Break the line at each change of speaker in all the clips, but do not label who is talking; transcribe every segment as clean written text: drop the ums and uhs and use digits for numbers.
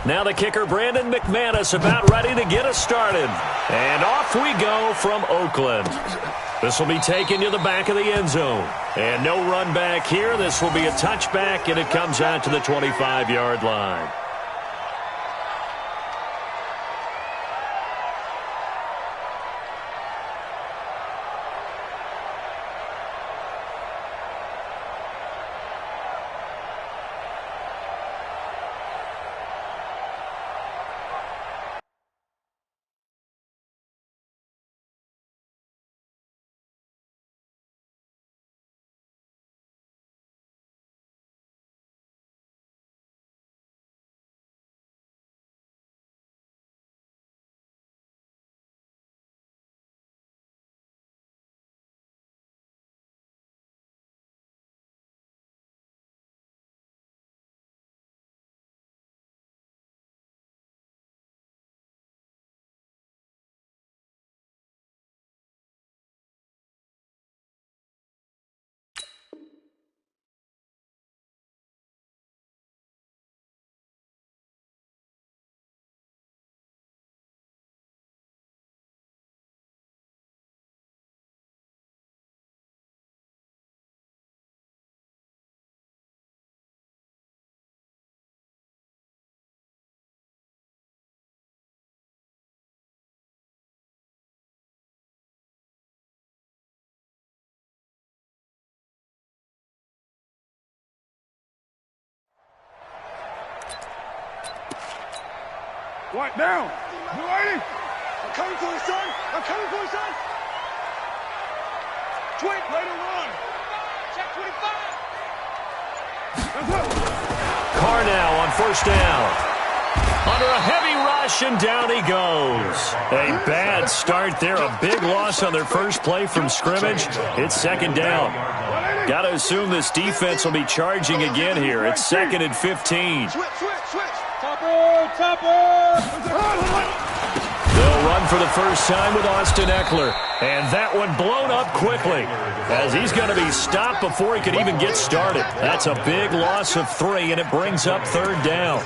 Now the kicker, Brandon McManus, about ready to get us started. And off we go from Oakland. This will be taken to the back of the end zone. And no run back here. This will be a touchback, and it comes out to the 25-yard line.
What now? You ready? I'm coming for you, son. I'm coming for you, son. Twin, play to run. Check 25. That's up.
Carr now on first down. Under a heavy rush, and down he goes. A bad start there. A big loss on their first play from scrimmage. It's second down. Got to assume this defense will be charging again here. It's 2nd and 15.
Switch.
They'll run for the first time with Austin Eckler. And that one blown up quickly, as he's going to be stopped before he could even get started. That's a big loss of 3, and it brings up third down.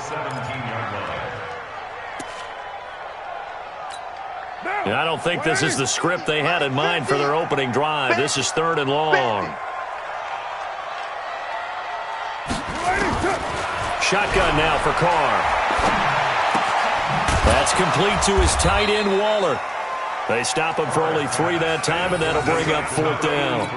And I don't think this is the script they had in mind for their opening drive. This is 3rd and long. Shotgun now for Carr. That's complete to his tight end, Waller. They stop him for only 3 that time, and that'll bring up 4th down.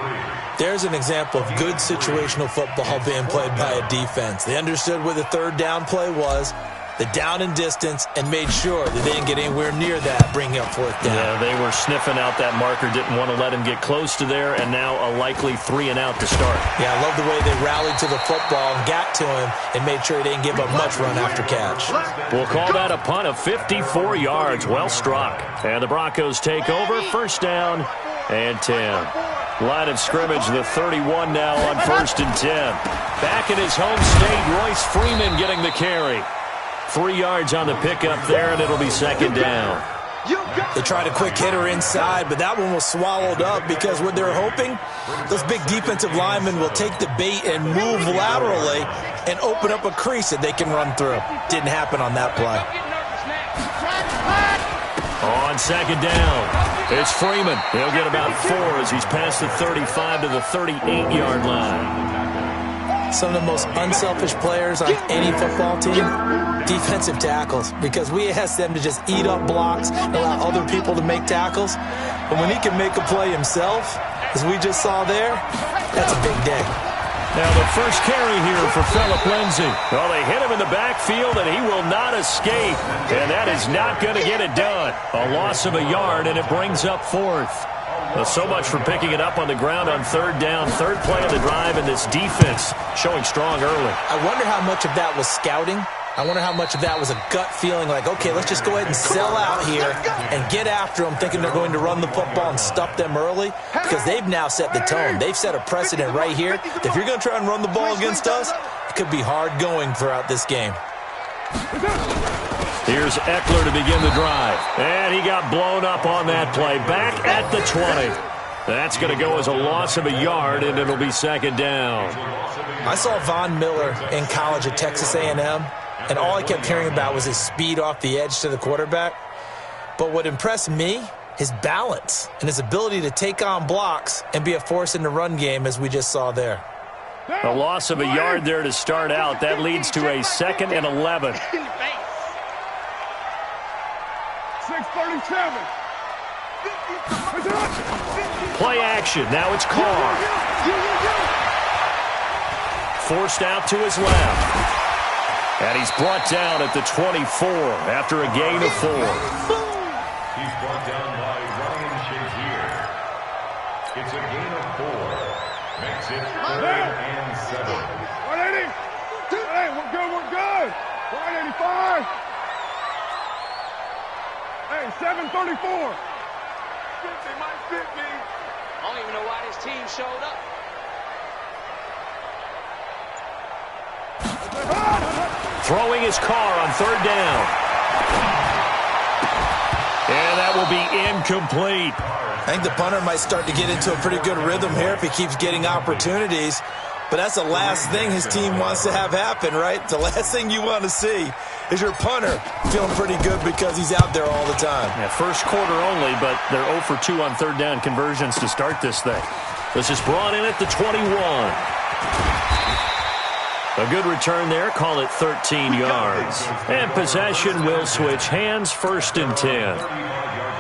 There's an example of good situational football being played by a defense. They understood where the 3rd down play was, the down and distance, and made sure that they didn't get anywhere near that, bringing up 4th down.
Yeah, they were sniffing out that marker, didn't want to let him get close to there, and now a likely 3 and out to start.
Yeah, I love the way they rallied to the football and got to him and made sure he didn't give up much run after catch.
We'll call that a punt of 54 yards. Well struck. And the Broncos take over. First down and 10. Line of scrimmage, the 31 now on 1st and 10. Back in his home state, Royce Freeman getting the carry. 3 yards on the pickup there, and it'll be 2nd down.
They tried a quick hitter inside, but that one was swallowed up because what they're hoping, those big defensive linemen will take the bait and move laterally and open up a crease that they can run through. Didn't happen on that play.
On 2nd down, it's Freeman. He'll get about 4 as he's past the 35 to the 38-yard line.
Some of the most unselfish players on any football team, defensive tackles, because we ask them to just eat up blocks and allow other people to make tackles. But when he can make a play himself, as we just saw there, that's a big day.
Now the first carry here for Phillip Lindsay. Well, they hit him in the backfield, and he will not escape. And that is not going to get it done. A loss of a yard, and it brings up 4th. Well, so much for picking it up on the ground on 3rd down. 3rd play of the drive, and this defense showing strong early.
I wonder how much of that was scouting. I wonder how much of that was a gut feeling like, okay, let's just go ahead and sell out here and get after them, thinking they're going to run the football and stuff them early, because they've now set the tone. They've set a precedent right here. If you're going to try and run the ball against us, it could be hard going throughout this game.
Here's Eckler to begin the drive. And he got blown up on that play. Back at the 20. That's going to go as a loss of a yard, and it'll be 2nd down.
I saw Von Miller in college at Texas A&M. and all I kept hearing about was his speed off the edge to the quarterback. But what impressed me, his balance and his ability to take on blocks and be a force in the run game, as we just saw there.
A loss of a yard there to start out. That leads to a 2nd and 11.
6:37.
Play action. Now it's Carr. Forced out to his left. And he's brought down at the 24 after a gain of 4.
He's brought down by Ryan Shazier. It's a gain of 4. Makes it 3rd and 7.
180. Hey, we're good, we're good. 185. Hey, 7:34. 50, Mike, 50.
I don't even know why this team showed up.
Throwing his car on 3rd down. And that will be incomplete.
I think the punter might start to get into a pretty good rhythm here if he keeps getting opportunities. But that's the last thing his team wants to have happen, right? The last thing you want to see is your punter feeling pretty good because he's out there all the time.
Yeah, first quarter only, but they're 0 for 2 on 3rd down conversions to start this thing. This is brought in at the 21. A good return there. Call it 13 yards. And possession will switch hands. 1st and 10.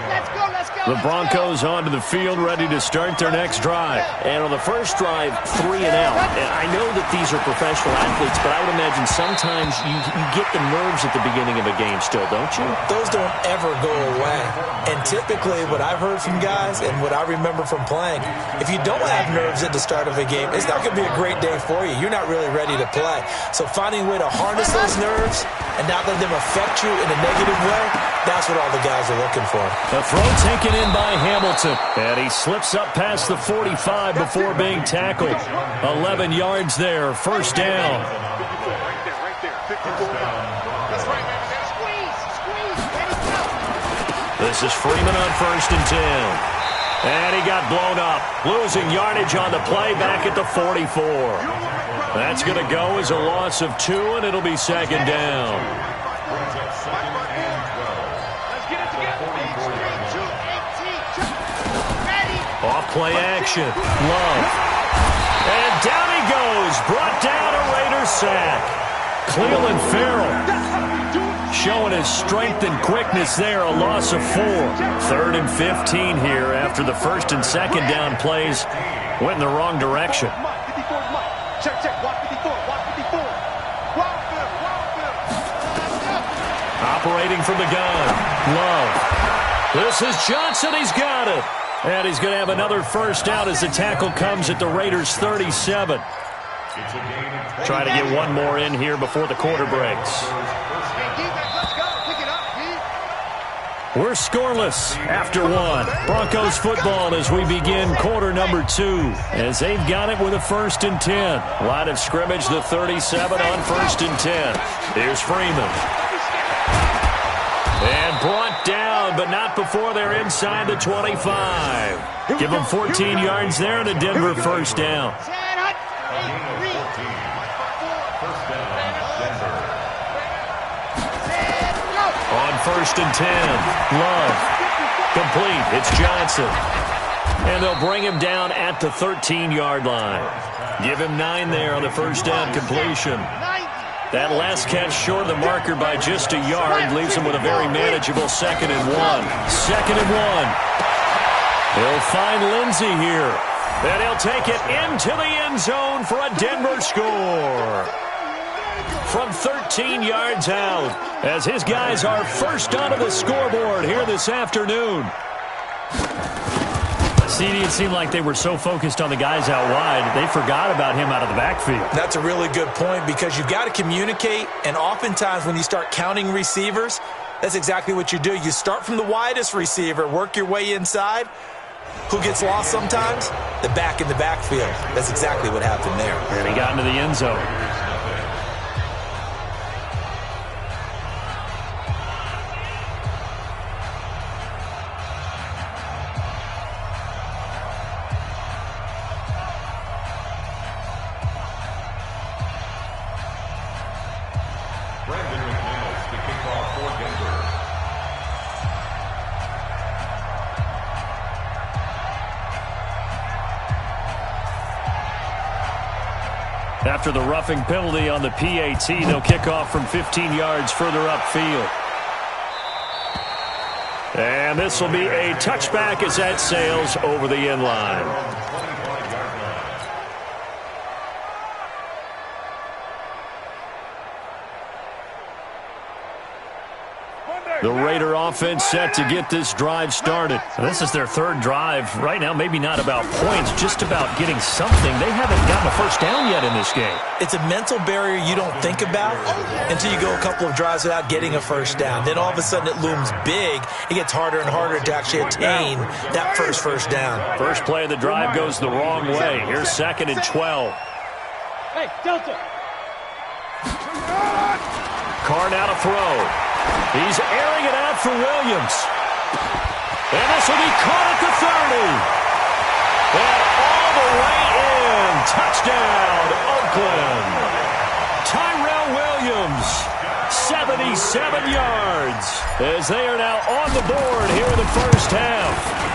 Let's go, let's go.
The Broncos onto the field, ready to start their next drive. And on the first drive, 3 and out. And I know that these are professional athletes, but I would imagine sometimes you get the nerves at the beginning of a game still, don't you?
Those don't ever go away. And typically what I've heard from guys and what I remember from playing, if you don't have nerves at the start of a game, it's not going to be a great day for you. You're not really ready to play. So finding a way to harness those nerves and not let them affect you in a negative way, that's what all the guys are looking for.
A throw taken in by Hamilton. And he slips up past the 45 before being tackled. 11 yards there. 1st down.
Right there. 54. That's right, man.
Squeeze, let it go.
This is Freeman on 1st and 10. And he got blown up. Losing yardage on the play back at the 44. That's going to go as a loss of 2, and it'll be 2nd down. Off play action. Love. And down he goes. Brought down a Raiders sack. Cleveland Farrell showing his strength and quickness there. A loss of 4. 3rd and 15 here after the 1st and 2nd down plays went in the wrong direction.
Check. Walk 54.
Operating from the gun. Love. This is Johnson. He's got it. And he's going to have another 1st down as the tackle comes at the Raiders' 37. Try to get one more in here before the quarter breaks. We're scoreless after 1. Broncos football as we begin quarter number 2. As they've got it with a 1st and 10. Line of scrimmage, the 37 on 1st and 10. Here's Freeman. And brought down, but not before they're inside the 25. Give them 14 yards there and a Denver 1st down. On 1st and 10, Love. Complete. It's Johnson. And they'll bring him down at the 13-yard line. Give him 9 there on the 1st down completion. That last catch short of the marker by just a yard leaves him with a very manageable 2nd and 1. 2nd and 1. He'll find Lindsey here. And he'll take it into the end zone for a Denver score. From 13 yards out, as his guys are first onto the scoreboard here this afternoon. CD, it seemed like they were so focused on the guys out wide, they forgot about him out of the backfield.
That's a really good point because you've got to communicate, and oftentimes when you start counting receivers, that's exactly what you do. You start from the widest receiver, work your way inside. Who gets lost sometimes? The back in the backfield. That's exactly what happened there.
And he got into the end zone.
Brandon
After the roughing penalty on the PAT, they'll kick off from 15 yards further upfield. And this will be a touchback as that sails over the end line. The Raider offense set to get this drive started. This is their third drive. Right now, maybe not about points, just about getting something. They haven't gotten a first down yet in this game.
It's a mental barrier you don't think about until you go a couple of drives without getting a first down. Then all of a sudden it looms big. It gets harder and harder to actually attain that first down.
First play of the drive goes the wrong way. Here's 2nd and 12.
Hey, Delta.
Carr now to throw. He's airing it out for Williams. And this will be caught at the 30. And all the way in. Touchdown, Oakland. Tyrell Williams, 77 yards, as they are now on the board here in the first half.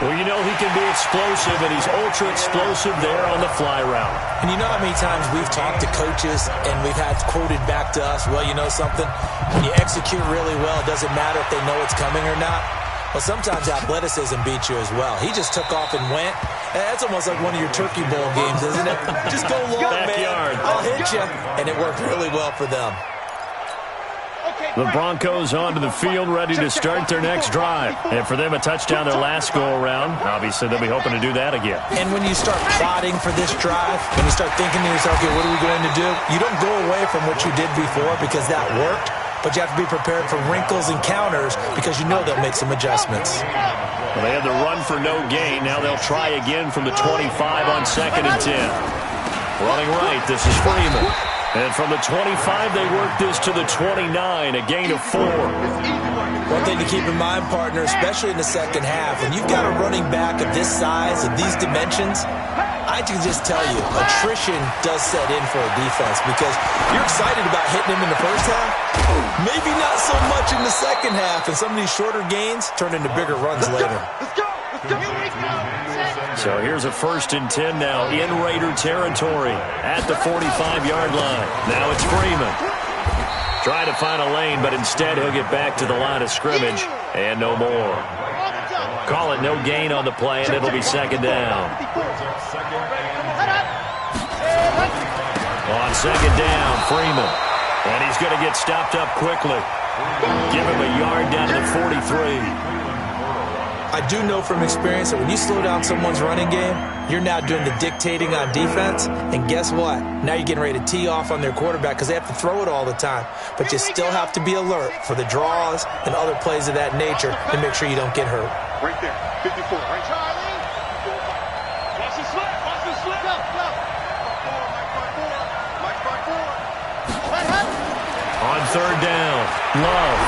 Well, you know he can be explosive, and he's ultra-explosive there on the fly route.
And you know how many times we've talked to coaches and we've had quoted back to us, well, you know something? When you execute really well, it doesn't matter if they know it's coming or not. Well, sometimes athleticism beats you as well. He just took off and went. And that's almost like one of your Turkey Bowl games, isn't it? Just go long,
Backyard.
man. I'll hit you. And it worked really well for them.
The Broncos onto the field, ready to start their next drive. And for them, a touchdown their last go-around. Obviously, they'll be hoping to do that again.
And when you start plotting for this drive, when you start thinking to yourself, okay, what are we going to do? You don't go away from what you did before because that worked, but you have to be prepared for wrinkles and counters because you know they'll make some adjustments.
Well, they had the run for no gain. Now they'll try again from the 25 on 2nd and 10. Running right, this is Freeman. And from the 25, they work this to the 29, a gain of 4.
One thing to keep in mind, partner, especially in the second half, when you've got a running back of this size, of these dimensions, I can just tell you, attrition does set in for a defense because you're excited about hitting him in the first half, maybe not so much in the second half, and some of these shorter gains turn into bigger runs later.
Let's go. Let's go.
So here's a 1st and 10 now in Raider territory at the 45-yard line. Now it's Freeman. Trying to find a lane, but instead he'll get back to the line of scrimmage and no more. Call it no gain on the play, and it'll be 2nd down. On 2nd down, Freeman. And he's going to get stopped up quickly. Give him a yard down to the 43.
I do know from experience that when you slow down someone's running game, you're now doing the dictating on defense. And guess what? Now you're getting ready to tee off on their quarterback because they have to throw it all the time. But you still have to be alert for the draws and other plays of that nature to make sure you don't get hurt.
Right there. 54. Right, Charlie.
Watch the slip. Watch the slip. Go, go.
On 3rd down, Love.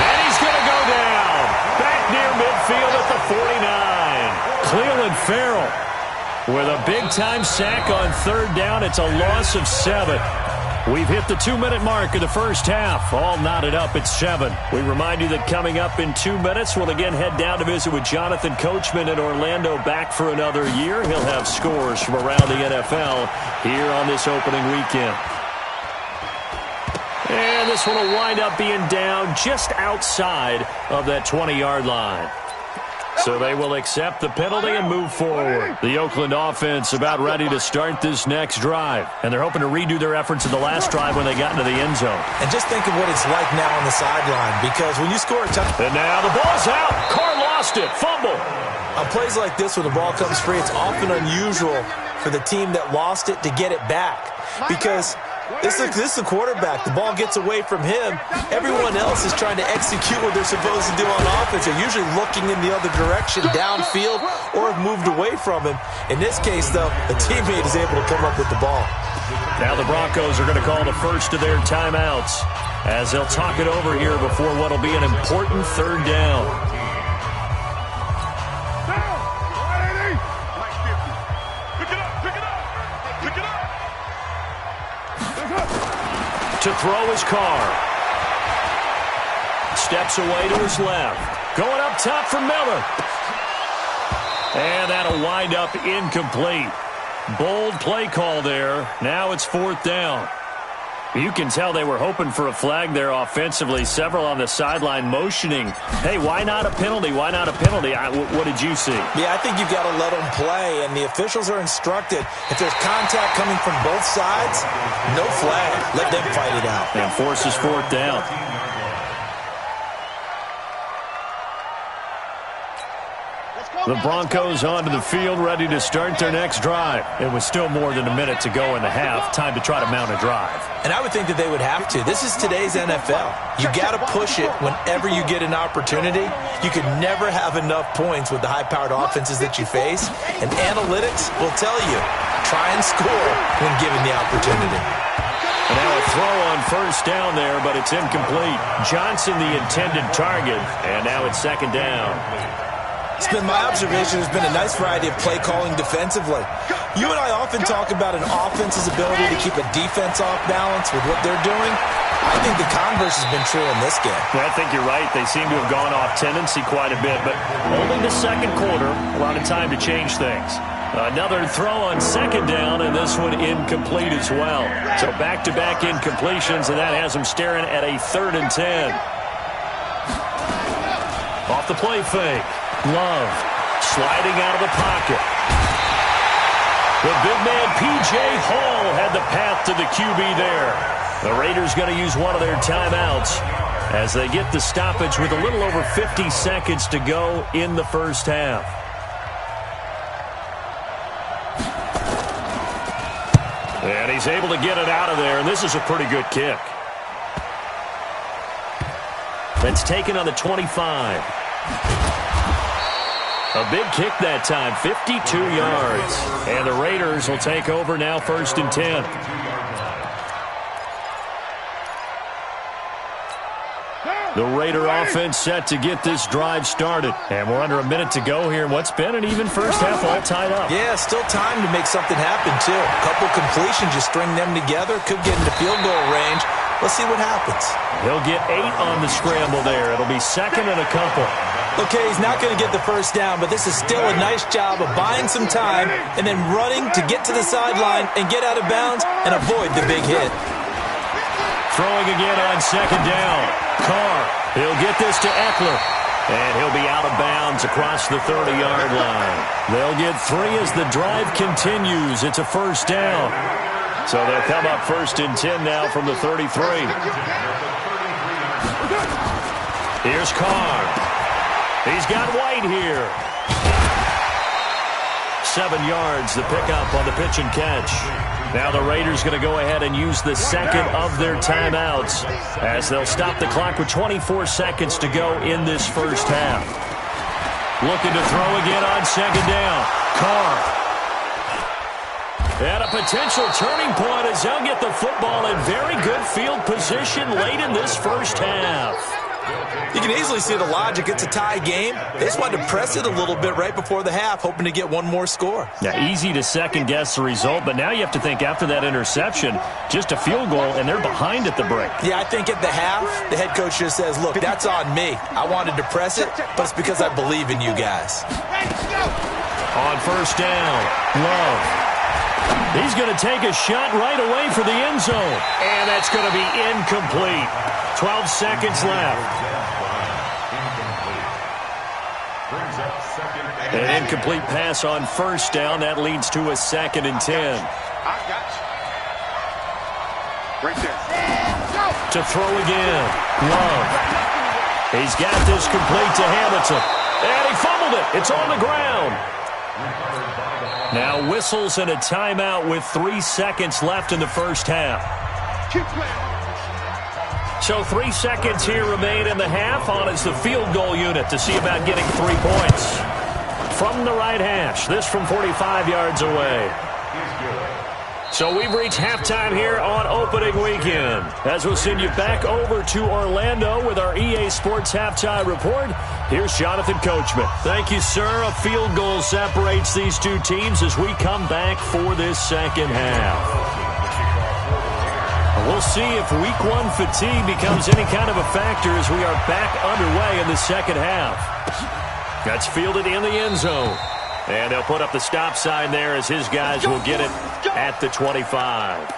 And he's going to go down. Back near midfield at the 49. Cleveland Farrell with a big-time sack on 3rd down. It's a loss of 7. We've hit the 2-minute mark of the first half. All knotted up at 7. We remind you that coming up in 2 minutes, we'll again head down to visit with Jonathan Coachman in Orlando, back for another year. He'll have scores from around the NFL here on this opening weekend. And this one will wind up being down just outside of that 20-yard line. So they will accept the penalty and move forward. The Oakland offense about ready to start this next drive. And they're hoping to redo their efforts in the last drive when they got into the end zone.
And just think of what it's like now on the sideline, because when you score a touchdown...
And now the ball's out. Carr lost it. Fumble.
On plays like this, when the ball comes free, it's often unusual for the team that lost it to get it back. Because... This is the quarterback. The ball gets away from him. Everyone else is trying to execute what they're supposed to do on offense. They're usually looking in the other direction, downfield, or have moved away from him. In this case, though, the teammate is able to come up with the ball.
Now the Broncos are going to call the first of their timeouts as they'll talk it over here before what will be an important 3rd down. To throw his Carr. Steps away to his left. Going up top for Miller. And that'll wind up incomplete. Bold play call there. Now it's 4th down. You can tell they were hoping for a flag there offensively. Several on the sideline motioning, hey, why not a penalty? Why not a penalty? What did you see?
Yeah, I think you've got to let them play, and the officials are instructed. If there's contact coming from both sides, no flag. Let them fight it out.
And forces 4th down. The Broncos onto the field, ready to start their next drive. It was still more than a minute to go in the half. Time to try to mount a drive.
And I would think that they would have to. This is today's NFL. You got to push it whenever you get an opportunity. You can never have enough points with the high-powered offenses that you face. And analytics will tell you, try and score when given the opportunity.
And now a throw on 1st down there, but it's incomplete. Johnson the intended target, and now it's 2nd down.
It's been my observation there's been a nice variety of play calling defensively. You and I often talk about an offense's ability to keep a defense off balance with what they're doing. I think the converse has been true in this game.
I think you're right. They seem to have gone off tendency quite a bit, but only the 2nd quarter, a lot of time to change things. Another throw on 2nd down, and this one incomplete as well. So back-to-back incompletions, and that has them staring at a 3rd and 10. Off the play fake. Love sliding out of the pocket. The big man P.J. Hall had the path to the QB there. The Raiders going to use one of their timeouts as they get the stoppage with a little over 50 seconds to go in the 1st half. And he's able to get it out of there, and this is a pretty good kick. That's taken on the 25. A big kick that time, 52 yards. And the Raiders will take over now 1st and 10. The Raider offense set to get this drive started. And we're under a minute to go here in what's been an even 1st half all tied up.
Yeah, still time to make something happen, too. A couple completions, you string them together, could get into field goal range. Let's see what happens.
He'll get 8 on the scramble there. It'll be 2nd and a couple.
Okay, he's not going to get the 1st down, but this is still a nice job of buying some time and then running to get to the sideline and get out of bounds and avoid the big hit.
Throwing again on 2nd down. Carr, he'll get this to Eckler. And he'll be out of bounds across the 30-yard line. They'll get 3 as the drive continues. It's a 1st down. So they'll come up 1st and 10 now from the 33. Here's Carr. He's got White here. 7 yards, the pickup on the pitch and catch. Now the Raiders going to go ahead and use the 2nd of their timeouts as they'll stop the clock with 24 seconds to go in this 1st half. Looking to throw again on 2nd down. Carr. And a potential turning point as they'll get the football in very good field position late in this 1st half.
You can easily see the logic. It's a tie game. They just wanted to press it a little bit right before the half, hoping to get one more score.
Yeah, easy to second-guess the result, but now you have to think after that interception, just a field goal, and they're behind at the break.
Yeah, I think at the half, the head coach just says, look, that's on me. I wanted to press it, but it's because I believe in you guys.
On 1st down, Love. He's going to take a shot right away for the end zone, and that's going to be incomplete. 12 seconds left. An incomplete pass on 1st down. That leads to a 2nd and 10.
I got you. Right there.
To throw again. Love. He's got this complete to Hamilton. And he fumbled it. It's on the ground. Now whistles and a timeout with 3 seconds left in the 1st half.
Keep playing.
So 3 seconds here remain in the half. On is the field goal unit to see about getting 3 points. From the right hash, this from 45 yards away. So we've reached halftime here on opening weekend. As we'll send you back over to Orlando with our EA Sports Halftime Report, here's Jonathan Coachman. Thank you, sir. A field goal separates these two teams as we come back for this 2nd half. We'll see if Week 1 fatigue becomes any kind of a factor as we are back underway in the 2nd half. That's fielded in the end zone. And they'll put up the stop sign there as his guys will get it at the 25.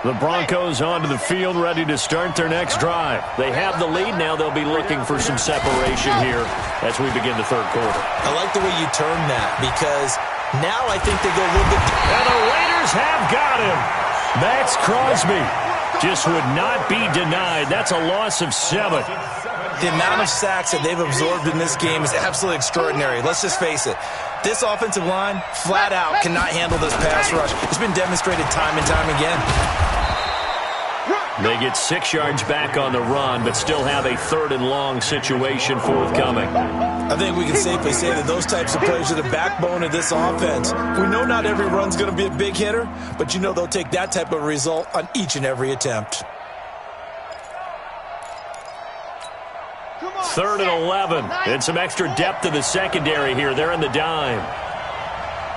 The Broncos onto the field, ready to start their next drive. They have the lead. Now they'll be looking for some separation here as we begin the third quarter.
I like the way you term that, because now I think they go a little bit.
And the Raiders have got him. Max Crosby just would not be denied. That's a loss of 7.
The amount of sacks that they've absorbed in this game is absolutely extraordinary. Let's just face it. This offensive line, flat out, cannot handle this pass rush. It's been demonstrated time and time again.
They get 6 yards back on the run, but still have a 3rd and long situation forthcoming.
I think we can safely say that those types of plays are the backbone of this offense. We know not every run's going to be a big hitter, but you know they'll take that type of result on each and every attempt.
3rd and 11. And some extra depth to the secondary here. They're in the dime.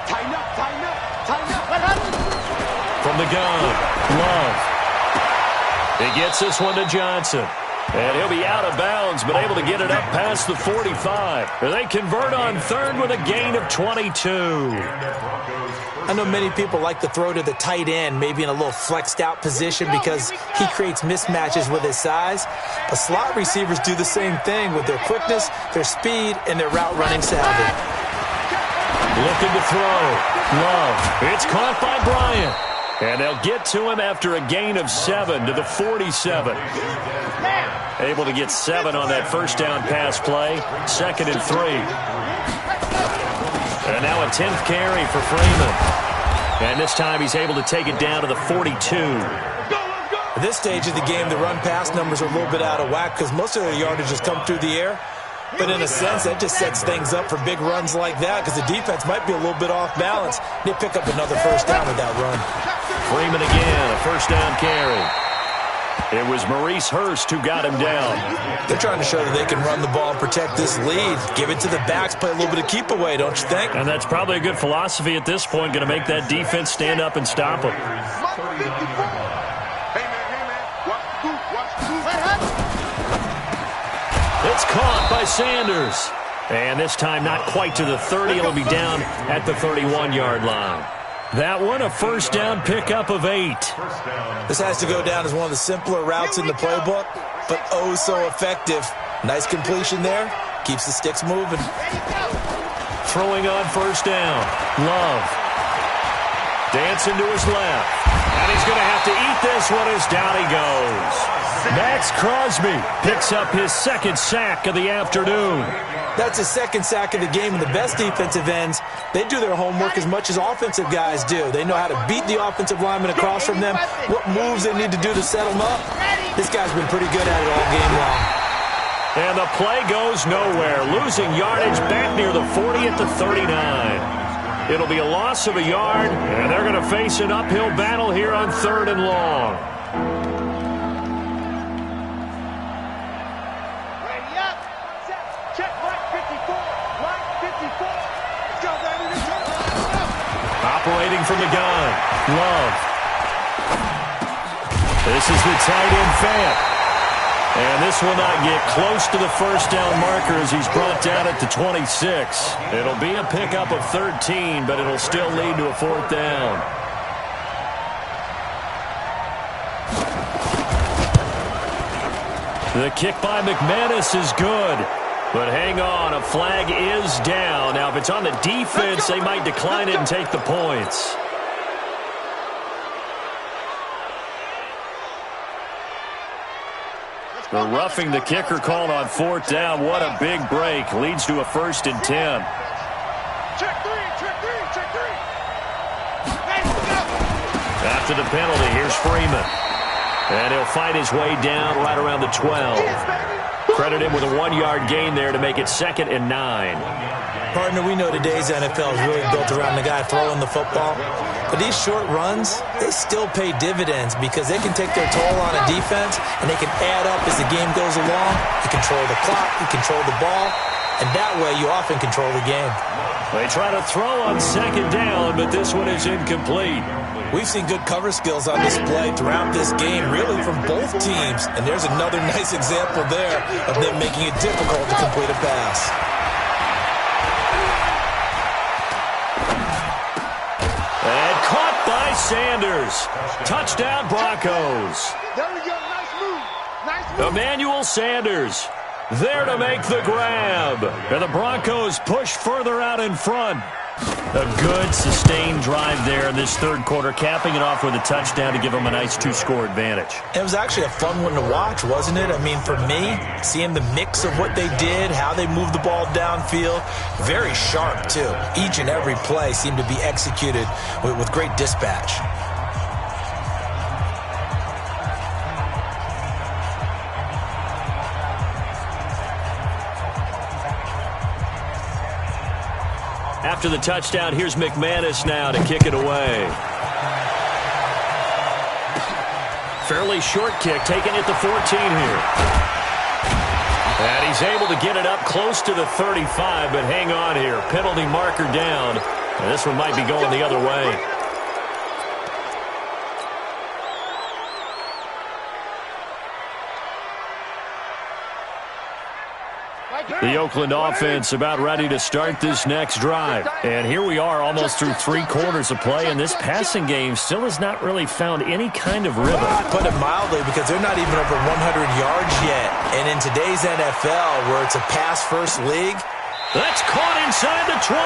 Tighten up, tighten up, tighten up.
From the gun, Love. He gets this one to Johnson. And he'll be out of bounds, but able to get it up past the 45. They convert on 3rd with a gain of 22.
I know many people like to throw to the tight end, maybe in a little flexed out position because he creates mismatches with his size. But slot receivers do the same thing with their quickness, their speed, and their route running savvy.
Looking to throw. Love. It's caught by Bryant. And they'll get to him after a gain of 7 to the 47. Able to get 7 on that first down pass play. 2nd and 3. And now a 10th carry for Freeman. And this time he's able to take it down to the 42.
At this stage of the game, the run-pass numbers are a little bit out of whack because most of their yardage has come through the air. But in a sense, that just sets things up for big runs like that because the defense might be a little bit off balance. They pick up another first down with that run.
Freeman again, a first down carry. It was Maurice Hurst who got him down.
They're trying to show that they can run the ball and protect this lead. Give it to the backs, play a little bit of keep away, don't you think?
And that's probably a good philosophy at this point, going to make that defense stand up and stop them. It's caught by Sanders. And this time not quite to the 30. It'll be down at the 31-yard line. That one, a first down pickup of 8.
This has to go down as one of the simpler routes in the playbook, but oh so effective. Nice completion there. Keeps the sticks moving.
Throwing on first down. Love. Dancing to his left. And he's going to have to eat this one as down he goes. Max Crosby picks up his 2nd sack of the afternoon.
That's his 2nd sack of the game, and the best defensive ends, they do their homework as much as offensive guys do. They know how to beat the offensive lineman across from them, what moves they need to do to set them up. This guy's been pretty good at it all game long.
And the play goes nowhere, losing yardage back near the 40 at the 39. It'll be a loss of a yard, and they're going to face an uphill battle here on 3rd and long. Operating from the gun, Love. This is the tight end Fant. And this will not get close to the first down marker as he's brought down at the 26. It'll be a pickup of 13, but it'll still lead to a 4th down. The kick by McManus is good. But hang on, a flag is down. Now, if it's on the defense, they might decline it and take the points. The roughing the kicker called on 4th down. What a big break. Leads to a 1st and 10.
Check three.
After the penalty, here's Freeman. And he'll fight his way down right around the 12. Credit him with a 1-yard gain there to make it 2nd and 9.
Partner, we know today's NFL is really built around the guy throwing the football. But these short runs, they still pay dividends because they can take their toll on a defense and they can add up as the game goes along. You control the clock, you control the ball, and that way you often control the game.
They try to throw on 2nd down, but this one is incomplete.
We've seen good cover skills on display throughout this game, really from both teams. And there's another nice example there of them making it difficult to complete a pass.
And caught by Sanders. Touchdown, Broncos.
There we go. Nice move. Nice move.
Emmanuel Sanders there to make the grab. And the Broncos push further out in front. A good, sustained drive there in this third quarter, capping it off with a touchdown to give them a nice 2-score advantage.
It was actually a fun one to watch, wasn't it? I mean, for me, seeing the mix of what they did, how they moved the ball downfield, very sharp, too. Each and every play seemed to be executed with great dispatch.
After the touchdown, here's McManus now to kick it away. Fairly short kick, taking it to 14 here. And he's able to get it up close to the 35, but hang on here. Penalty marker down. And this one might be going the other way. The Oakland offense about ready to start this next drive. And here we are almost through 3 quarters of play, and this passing game still has not really found any kind of rhythm.
Put it mildly, because they're not even over 100 yards yet. And in today's NFL, where it's a pass-first league,
that's caught inside the 20.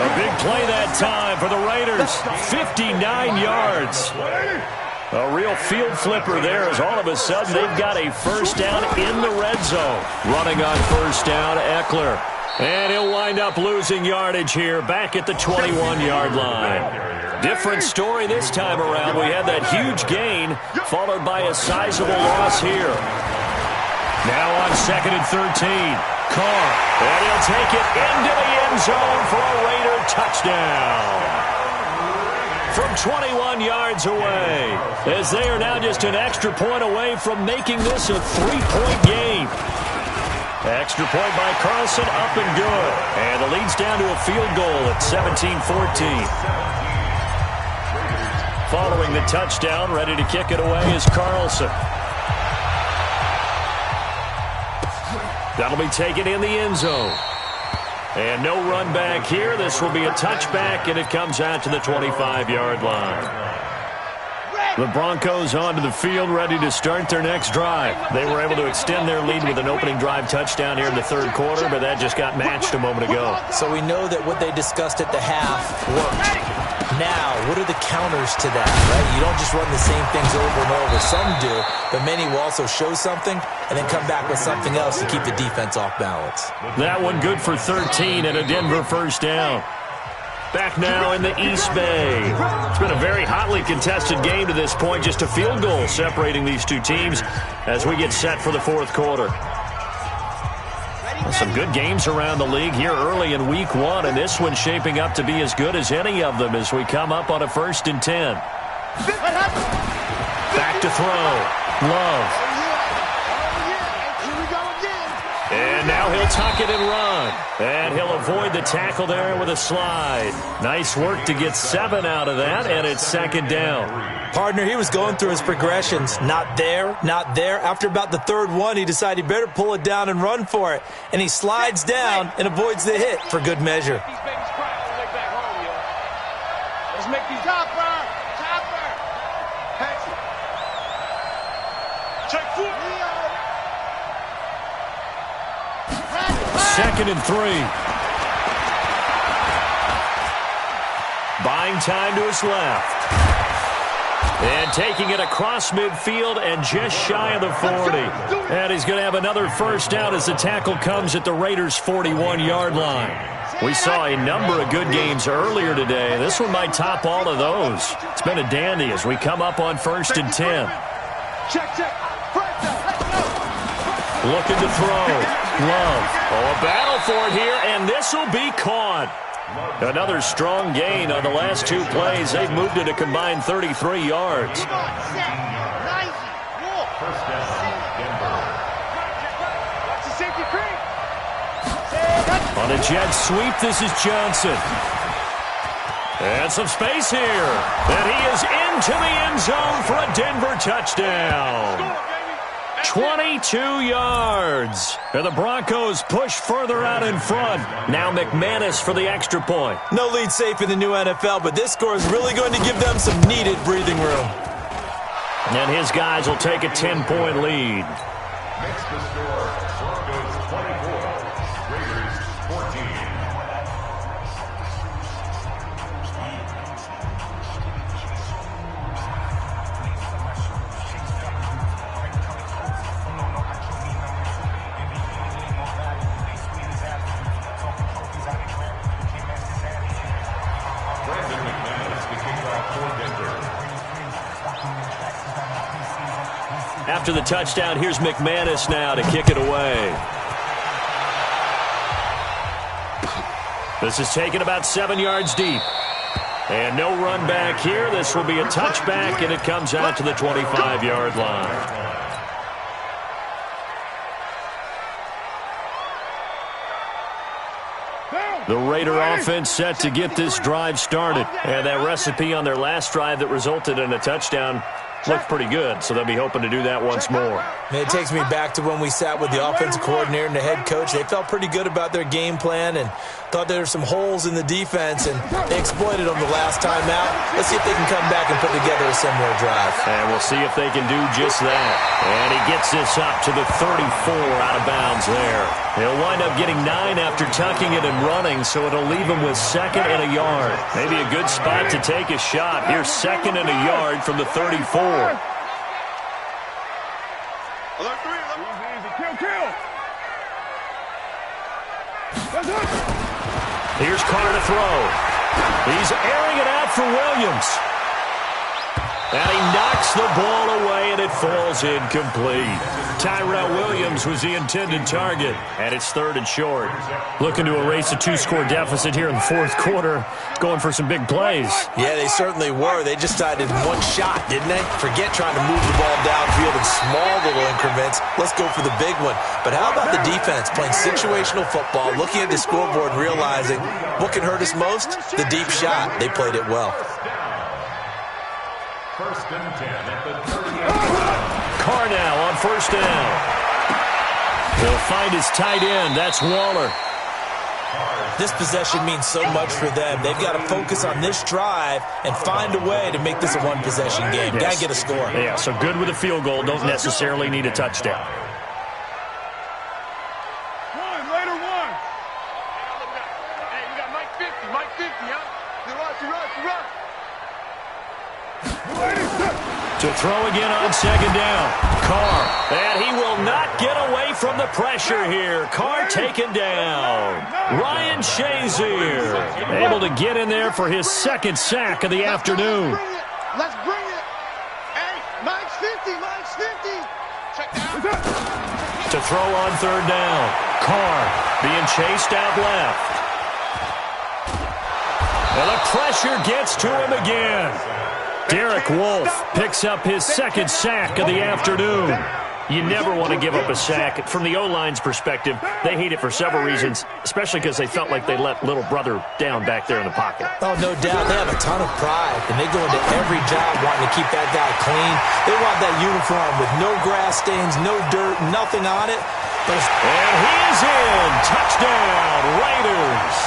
A big play that time for the Raiders. 59 yards. A real field flipper there as all of a sudden they've got a first down in the red zone. Running on first down, Eckler. And he'll wind up losing yardage here back at the 21-yard line. Different story this time around. We had that huge gain followed by a sizable loss here. Now on 2nd and 13. Carr. And he'll take it into the end zone for a Raider touchdown. From 21 yards away, as they are now just an extra point away from making this a 3-point game. Extra point by Carlson, up and good. And the lead's down to a field goal at 17-14. Following the touchdown, ready to kick it away is Carlson. That'll be taken in the end zone. And no run back here. This will be a touchback, and it comes out to the 25-yard line. The Broncos onto the field, ready to start their next drive. They were able to extend their lead with an opening drive touchdown here in the third quarter, but that just got matched a moment ago.
So we know that what they discussed at the half worked. Now, what are the counters to that, right? You don't just run the same things over and over. Some do, but many will also show something and then come back with something else to keep the defense off balance.
That one good for 13 and a Denver first down. Back now in the East Bay. It's been a very hotly contested game to this point. Just a field goal separating these two teams as we get set for the fourth quarter. Some good games around the league here early in week 1, and this one's shaping up to be as good as any of them as we come up on a 1st and 10. Back to throw. Love. And now he'll tuck it and run. And he'll avoid the tackle there with a slide. Nice work to get 7 out of that, and it's 2nd down.
Partner, he was going through his progressions. Not there, not there. After about the 3rd one, he decided he better pull it down and run for it. And he slides down and avoids the hit for good measure.
These babies cry on the way back home, yo. Let's make these chopper. Check 4.
2nd and 3. Buying time to his left. And taking it across midfield and just shy of the 40. And he's going to have another first down as the tackle comes at the Raiders' 41-yard line. We saw a number of good games earlier today. This one might top all of those. It's been a dandy as we come up on 1st and 10.
Check.
Looking to throw. Love. Oh, a battle for it here, and this will be caught. Another strong gain on the last two plays. They've moved it a combined 33 yards. On a jet sweep, this is Johnson. And some space here. And he is into the end zone for a Denver touchdown. 22 yards. And the Broncos push further out in front. Now McManus for the extra point.
No lead safe in the new NFL, but this score is really going to give them some needed breathing room.
And his guys will take a 10-point lead.
Makes the score Broncos 24, Raiders 14.
After the touchdown, here's McManus now to kick it away. This is taken about 7 yards deep. And no run back here. This will be a touchback, and it comes out to the 25-yard line. The Raider offense set to get this drive started. And that recipe on their last drive that resulted in a touchdown looked pretty good, so they'll be hoping to do that once more.
It takes me back to when we sat with the offensive coordinator and the head coach. They felt pretty good about their game plan and thought there were some holes in the defense, and they exploited them the last time out. Let's see if they can come back and put together a similar drive.
And we'll see if they can do just that. And he gets this up to the 34 out of bounds there. He'll wind up getting 9 after tucking it and running, so it'll leave him with 2nd and a yard. Maybe a good spot to take a shot. Here's 2nd and a yard from the 34.
Alert 3, easy, kill.
Here's Carr to throw. He's airing it out for Williams. And he knocks the ball away, and it falls incomplete. Tyrell Williams was the intended target, and it's 3rd and short. Looking to erase a 2-score deficit here in the fourth quarter, going for some big plays.
Yeah, they certainly were. They just decided one shot, didn't they? Forget trying to move the ball downfield in small little increments. Let's go for the big one. But how about the defense playing situational football, looking at the scoreboard, realizing what can hurt us most? The deep shot. They played it well.
1st and 10 at the 38.
Carr now on 1st down. He'll find his tight end. That's Waller.
This possession means so much for them. They've got to focus on this drive and find a way to make this a one-possession game.
Yes.
Got to get a score.
Yeah, so good with a field goal. Don't necessarily need a touchdown.
Later one.
Hey, we got Mike 50, huh? You rush.
To throw again on 2nd down. Carr. And he will not get away from the pressure here. Carr taken down. Ryan Shazier able to get in there for his 2nd sack of the afternoon.
Let's bring it. Hey, Mike's 50.
Check down.
To throw on 3rd down. Carr being chased out left. And the pressure gets to him again. Derek Wolfe picks up his 2nd sack of the afternoon. You never want to give up a sack. From the O-line's perspective, they hate it for several reasons, especially because they felt like they let little brother down back there in the pocket.
Oh, no doubt. They have a ton of pride, and they go into every job wanting to keep that guy clean. They want that uniform with no grass stains, no dirt, nothing on it.
And he is in. Touchdown, Raiders.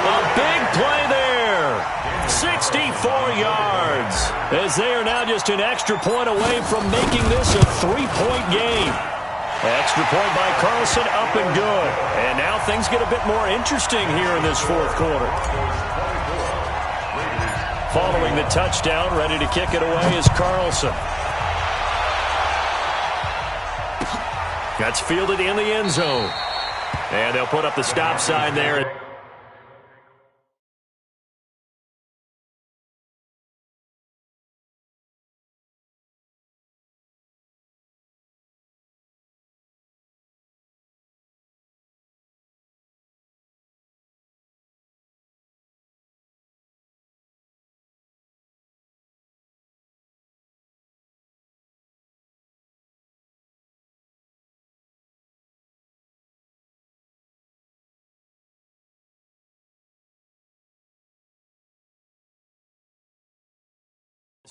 A big play there. 64 yards, as they are now just an extra point away from making this a 3-point game. Extra point by Carlson, up and good. And now things get a bit more interesting here in this fourth quarter. Following the touchdown, ready to kick it away is Carlson. That's fielded in the end zone. And they'll put up the stop sign there.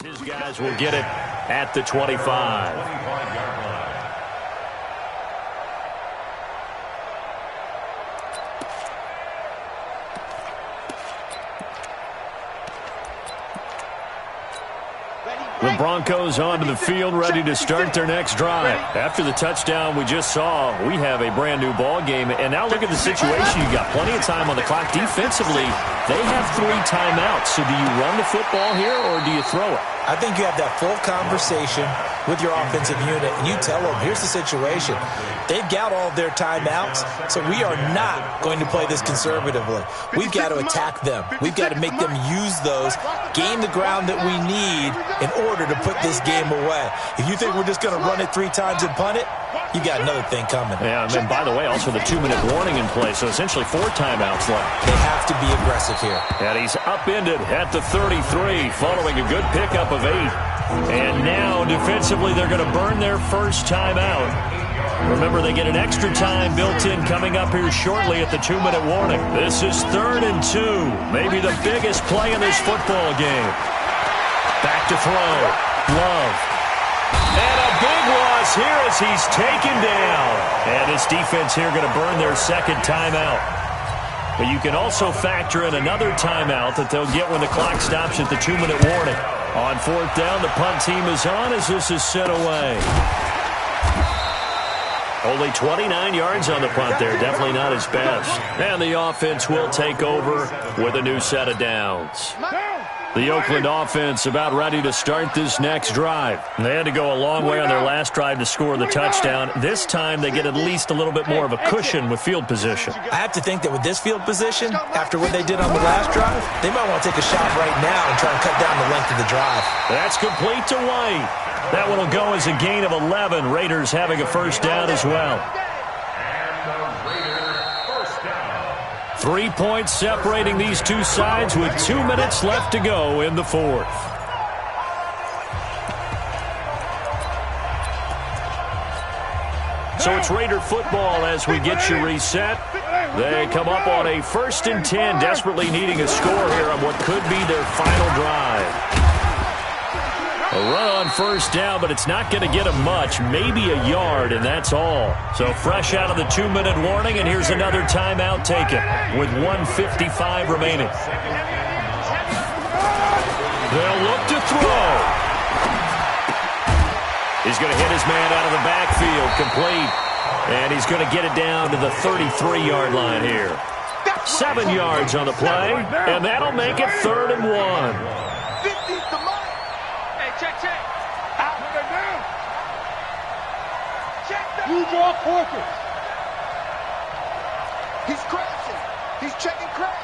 His guys will get it at the 25.
25-yard line.
The Broncos onto the field, ready to start their next drive. After the touchdown we just saw, we have a brand new ball game. And now look at the situation. You've got plenty of time on the clock. Defensively, they have 3 timeouts. So do you run the football here or do you throw it?
I think you have that full conversation with your offensive unit, and you tell them, here's the situation. They've got all of their timeouts, so we are not going to play this conservatively. We've got to attack them. We've got to make them use those, gain the ground that we need in order to put this game away. If you think we're just going to run it 3 times and punt it, you got another thing coming.
Yeah, and by the way, also the 2-minute warning in play, so essentially 4 timeouts left.
They have to be aggressive here.
And he's upended at the 33, following a good pickup of 8. And now, defensively, they're going to burn their first timeout. Remember, they get an extra time built in coming up here shortly at the 2-minute warning. This is 3rd and 2, maybe the biggest play in this football game. Back to throw. Love. And a big loss here as he's taken down. And this defense here going to burn their second timeout. But you can also factor in another timeout that they'll get when the clock stops at the 2-minute warning. On 4th down, the punt team is on as this is sent away. Only 29 yards on the punt there. Definitely not his best. And the offense will take over with a new set of downs. The Oakland offense about ready to start this next drive. They had to go a long way on their last drive to score the touchdown. This time they get at least a little bit more of a cushion with field position.
I have to think that with this field position, after what they did on the last drive, they might want to take a shot right now and try and cut down the length of the drive.
That's complete to White. That one will go as a gain of 11. Raiders having a first down as well. 3 points separating these two sides with 2 minutes left to go in the 4th. So it's Raider football as we get you reset. They come up on a 1st and 10, desperately needing a score here on what could be their final drive. A run on 1st down, but it's not going to get them much, maybe a yard, and that's all. So fresh out of the 2-minute warning, and here's another timeout taken with 1:55 remaining. They'll look to throw. He's going to hit his man out of the backfield, complete, and he's going to get it down to the 33-yard line here. 7 yards on the play, and that'll make it 3rd and 1.
You draw quarters. He's crashing. He's checking crash.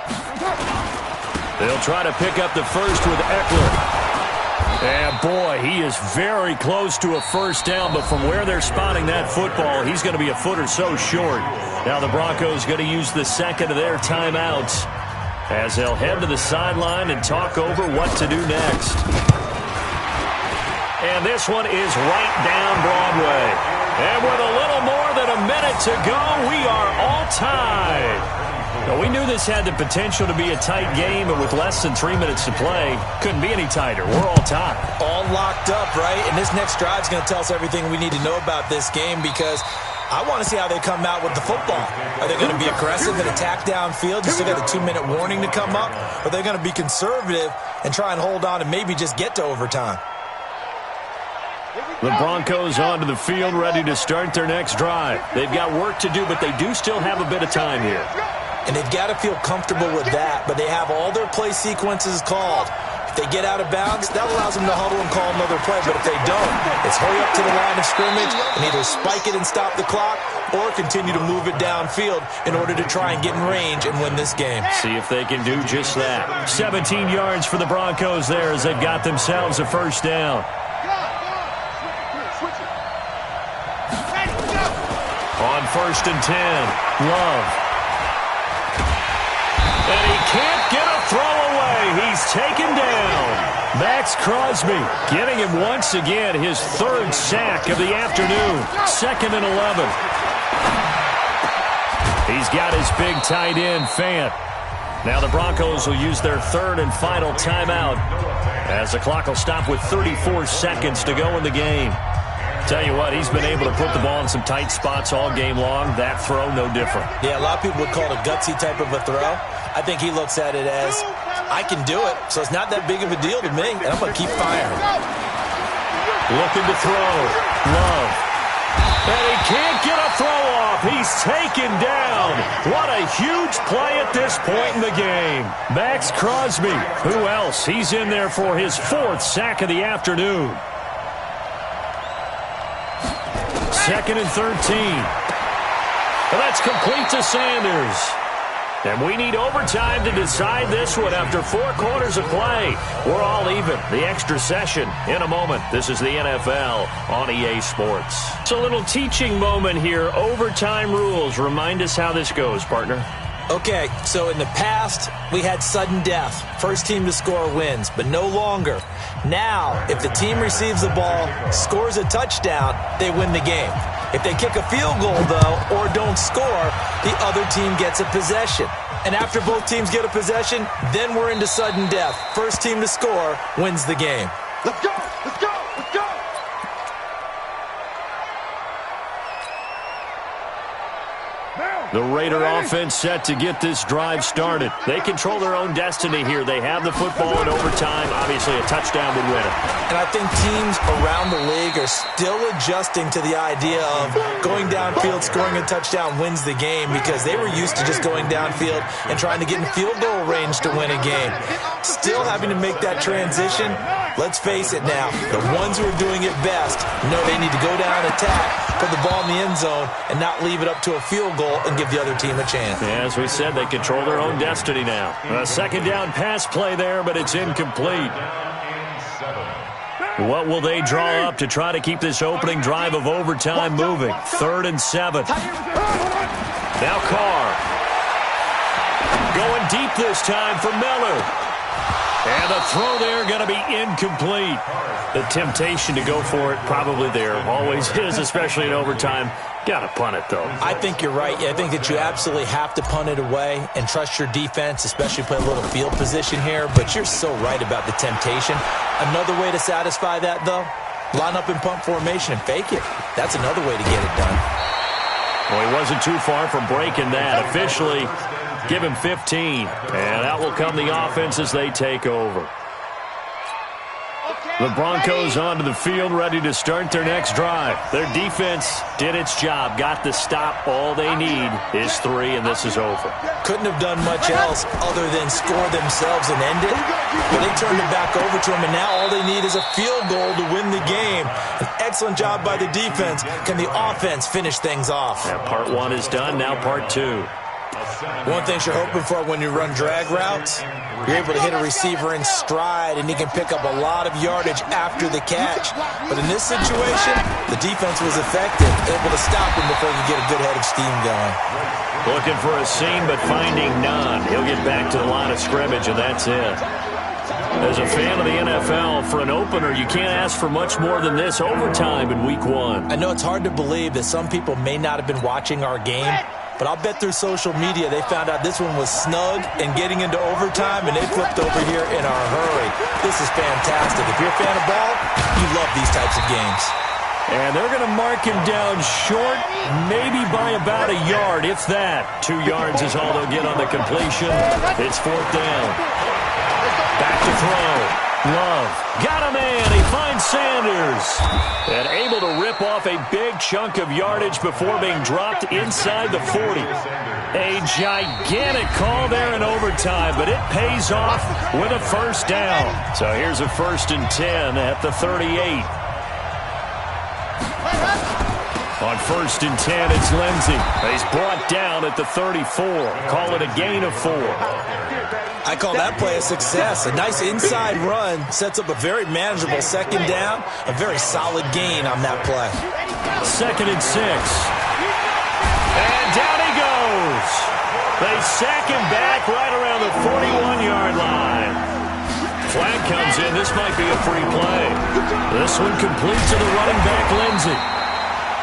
They'll try to pick up the first with Eckler. And boy, he is very close to a first down, but from where they're spotting that football, he's going to be a foot or so short. Now the Broncos going to use the second of their timeouts as they'll head to the sideline and talk over what to do next. And this one is right down Broadway. And with a little more than a minute to go, we are all tied. Now, we knew this had the potential to be a tight game, but with less than 3 minutes to play, couldn't be any tighter. We're all tied.
All locked up, right? And this next drive is going to tell us everything we need to know about this game because I want to see how they come out with the football. Are they going to be aggressive and attack downfield? You still got a 2-minute warning to come up? Or are they going to be conservative and try and hold on and maybe just get to overtime?
The Broncos onto the field, ready to start their next drive. They've got work to do, but they do still have a bit of time here.
And they've got to feel comfortable with that, but they have all their play sequences called. If they get out of bounds, that allows them to huddle and call another play, but if they don't, it's hurry up to the line of scrimmage and either spike it and stop the clock or continue to move it downfield in order to try and get in range and win this game.
See if they can do just that. 17 yards for the Broncos there as they've got themselves a first down. On 1st and 10, Love. And he can't get a throw away. He's taken down. Max Crosby getting him once again his 3rd sack of the afternoon. 2nd and 11. He's got his big tight end, Fant. Now the Broncos will use their third and final timeout as the clock will stop with 34 seconds to go in the game. Tell you what, he's been able to put the ball in some tight spots all game long. That throw, no different.
Yeah, a lot of people would call it a gutsy type of a throw. I think he looks at it as, I can do it, so it's not that big of a deal to me, and I'm going to keep firing.
Looking to throw. Love. And he can't get a throw off. He's taken down. What a huge play at this point in the game. Max Crosby. Who else? He's in there for his 4th sack of the afternoon. 2nd and 13. Well, that's complete to Sanders. And we need overtime to decide this one after 4 quarters of play. We're all even. The extra session in a moment. This is the NFL on EA Sports. It's a little teaching moment here. Overtime rules. Remind us how this goes, partner.
Okay, so in the past, we had sudden death. First team to score wins, but no longer. Now, if the team receives the ball, scores a touchdown, they win the game. If they kick a field goal, though, or don't score, the other team gets a possession. And after both teams get a possession, then we're into sudden death. First team to score wins the game.
Let's go! Let's go! Let's go!
The Raider offense set to get this drive started. They control their own destiny here. They have the football in overtime. Obviously, a touchdown would win it.
And I think teams around the league are still adjusting to the idea of going downfield, scoring a touchdown wins the game, because they were used to just going downfield and trying to get in field goal range to win a game. Still having to make that transition. Let's face it now, the ones who are doing it best know they need to go down, attack, put the ball in the end zone, and not leave it up to a field goal and give the other team a chance.
Yeah, as we said, they control their own destiny now. A second down pass play there, but it's incomplete. What will they draw up to try to keep this opening drive of overtime moving? 3rd and 7. Now Carr. Going deep this time for Miller. And the throw there going to be incomplete. The temptation to go for it probably there. Always is, especially in overtime. Got to punt it, though.
I think you're right. I think that you absolutely have to punt it away and trust your defense, especially play a little field position here. But you're so right about the temptation. Another way to satisfy that, though, line up in punt formation and fake it. That's another way to get it done.
Well, he wasn't too far from breaking that. Officially, give him 15. And out will come the offense as they take over. The Broncos onto the field, ready to start their next drive. Their defense did its job, got the stop. All they need is 3, and this is over.
Couldn't have done much else other than score themselves and end it. But they turned it back over to them, and now all they need is a field goal to win the game. An excellent job by the defense. Can the offense finish things off?
Now part 1 is done, now part 2.
One thing you're hoping for when you run drag routes, you're able to hit a receiver in stride, and he can pick up a lot of yardage after the catch. But in this situation, the defense was effective, able to stop him before you get a good head of steam going.
Looking for a seam, but finding none. He'll get back to the line of scrimmage, and that's it. As a fan of the NFL, for an opener, you can't ask for much more than this overtime in Week 1.
I know it's hard to believe that some people may not have been watching our game, but I'll bet through social media they found out this one was snug and getting into overtime, and they flipped over here in a hurry. This is fantastic. If you're a fan of ball, you love these types of games.
And they're going to mark him down short, maybe by about a yard, if that. 2 yards is all they'll get on the completion. It's 4th down. Back to throw. Love. Got a man. He finds Sanders. And able to rip off a big chunk of yardage before being dropped inside the 40. A gigantic call there in overtime, but it pays off with a first down. So here's a 1st and 10 at the 38. On 1st and 10, it's Lindsey. He's brought down at the 34. Call it a gain of 4.
I call that play a success. A nice inside run sets up a very manageable second down. A very solid gain on that play.
2nd and 6. And down he goes. They sack him back right around the 41-yard line. Flag comes in. This might be a free play. This one complete to the running back, Lindsey.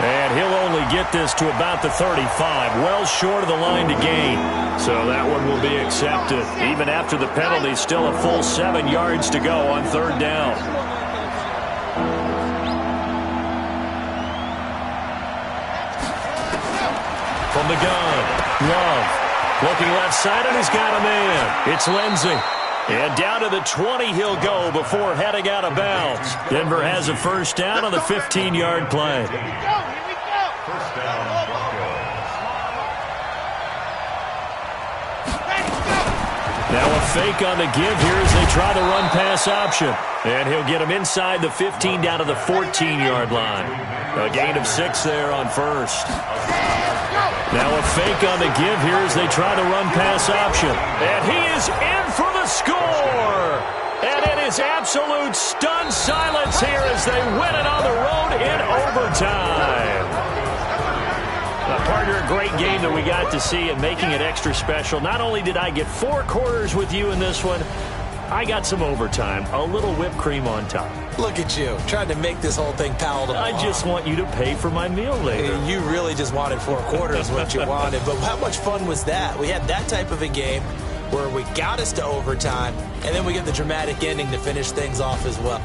And he'll only get this to about the 35, well short of the line to gain. So that one will be accepted. Even after the penalty, still a full 7 yards to go on third down. From the gun, Love. Looking left side, and he's got a man. It's Lindsey. And down to the 20 he'll go before heading out of bounds. Denver has a first down on the 15-yard play.
First down, Broncos.
Now a fake on the give here as they try the run-pass option. And he'll get him inside the 15 down to the 14-yard line. A gain of 6 there on first. Now a fake on the give here as they try the run-pass option. And he is in for the score. And it is absolute stunned silence here as they win it on the road in overtime. Partner, a great game that we got to see and making it extra special. Not only did I get 4 quarters with you in this one, I got some overtime, a little whipped cream on top.
Look at you, trying to make this whole thing palatable.
I just want you to pay for my meal later.
You really just wanted 4 quarters, what you wanted. But how much fun was that? We had that type of a game where we got us to overtime, and then we get the dramatic ending to finish things off as well.